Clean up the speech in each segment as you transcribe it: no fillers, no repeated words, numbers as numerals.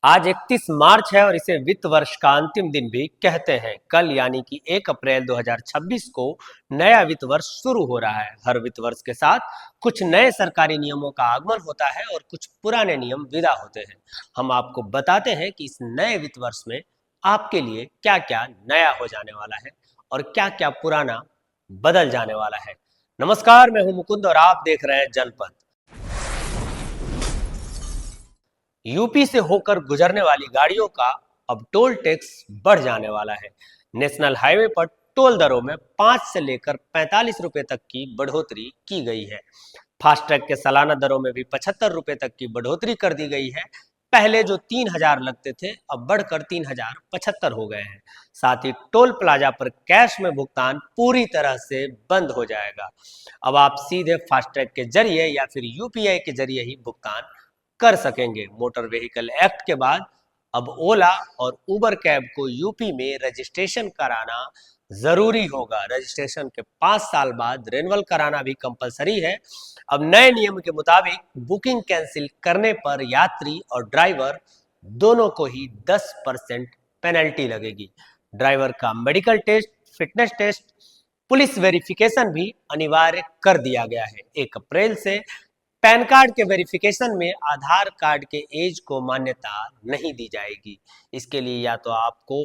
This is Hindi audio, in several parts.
आज 31 मार्च है और इसे वित्त वर्ष का अंतिम दिन भी कहते हैं। कल यानी कि 1 अप्रैल 2026 को नया वित्त वर्ष शुरू हो रहा है। हर वित्त वर्ष के साथ कुछ नए सरकारी नियमों का आगमन होता है और कुछ पुराने नियम विदा होते हैं। हम आपको बताते हैं कि इस नए वित्त वर्ष में आपके लिए क्या-क्या नया हो जाने वाला है और क्या-क्या पुराना बदल जाने वाला है। नमस्कार, मैं हूं मुकुंद और आप देख रहे हैं जनपद। यूपी से होकर गुजरने वाली गाड़ियों का अब टोल टैक्स बढ़ जाने वाला है। नेशनल हाईवे पर टोल दरों में 5 से लेकर 45 रुपए तक की बढ़ोतरी की गई है। फास्टैग के सालाना दरों में भी 75 रुपए तक की बढ़ोतरी कर दी गई है। पहले जो 3,000 लगते थे अब बढ़कर 3,075 हो गए हैं। साथ ही टोल प्लाजा पर कैश में भुगतान पूरी तरह से बंद हो जाएगा। अब आप सीधे फास्टैग के जरिए या फिर यूपीआई के जरिए ही भुगतान कर सकेंगे। मोटर व्हीकल एक्ट के बाद अब ओला और उबर कैब को यूपी में रजिस्ट्रेशन कराना जरूरी होगा। रजिस्ट्रेशन के 5 साल बाद रिन्यूअल कराना भी कंपलसरी है। अब नए नियम के मुताबिक बुकिंग कैंसिल करने पर यात्री और ड्राइवर दोनों को ही 10% पेनल्टी लगेगी। ड्राइवर का medical test, fitness test, police verification भी अनिवार्य कर दिया गया है। 1 अप्रैल से पैन कार्ड के वेरिफिकेशन में आधार कार्ड के एज को मान्यता नहीं दी जाएगी। इसके लिए या तो आपको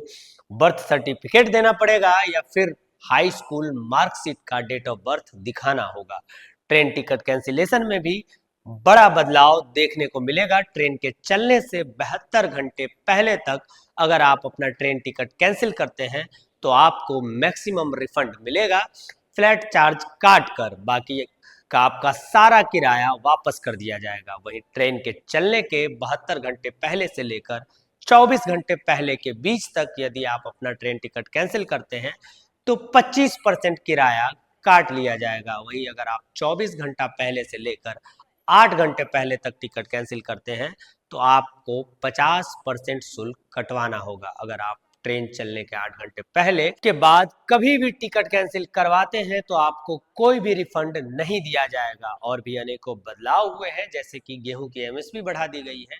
बर्थ सर्टिफिकेट देना पड़ेगा या फिर हाई स्कूल मार्कशीट का डेट ऑफ बर्थ दिखाना होगा। ट्रेन टिकट कैंसिलेशन में भी बड़ा बदलाव देखने को मिलेगा। ट्रेन के चलने से 72 घंटे पहले तक अगर आप अपना ट्रेन टिकट कैंसिल करते हैं तो आपको मैक्सिमम रिफंड मिलेगा। फ्लैट चार्ज काट कर बाकी का आपका सारा किराया वापस कर दिया जाएगा। वहीं ट्रेन के चलने के 72 घंटे पहले से लेकर 24 घंटे पहले के बीच तक यदि आप अपना ट्रेन टिकट कैंसिल करते हैं तो 25% किराया काट लिया जाएगा। वहीं अगर आप 24 घंटा पहले से लेकर 8 घंटे पहले तक टिकट कैंसिल करते हैं तो आपको 50% शुल्क कटवाना होगा। अगर आप ट्रेन चलने के 8 घंटे पहले के बाद कभी भी टिकट कैंसिल करवाते हैं तो आपको कोई भी रिफंड नहीं दिया जाएगा। और भी अनेकों बदलाव हुए हैं, जैसे कि गेहूं की एमएसपी बढ़ा दी गई है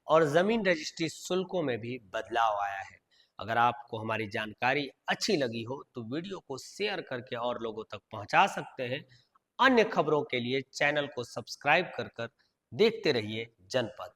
और जमीन रजिस्ट्री शुल्कों में भी बदलाव आया है। अगर आपको हमारी जानकारी अच्छी लगी हो तो वीडियो को शेयर करके और लोगों तक पहुंचा सकते हैं। अन्य खबरों के लिए चैनल को सब्सक्राइब कर देखते रहिए जनपद।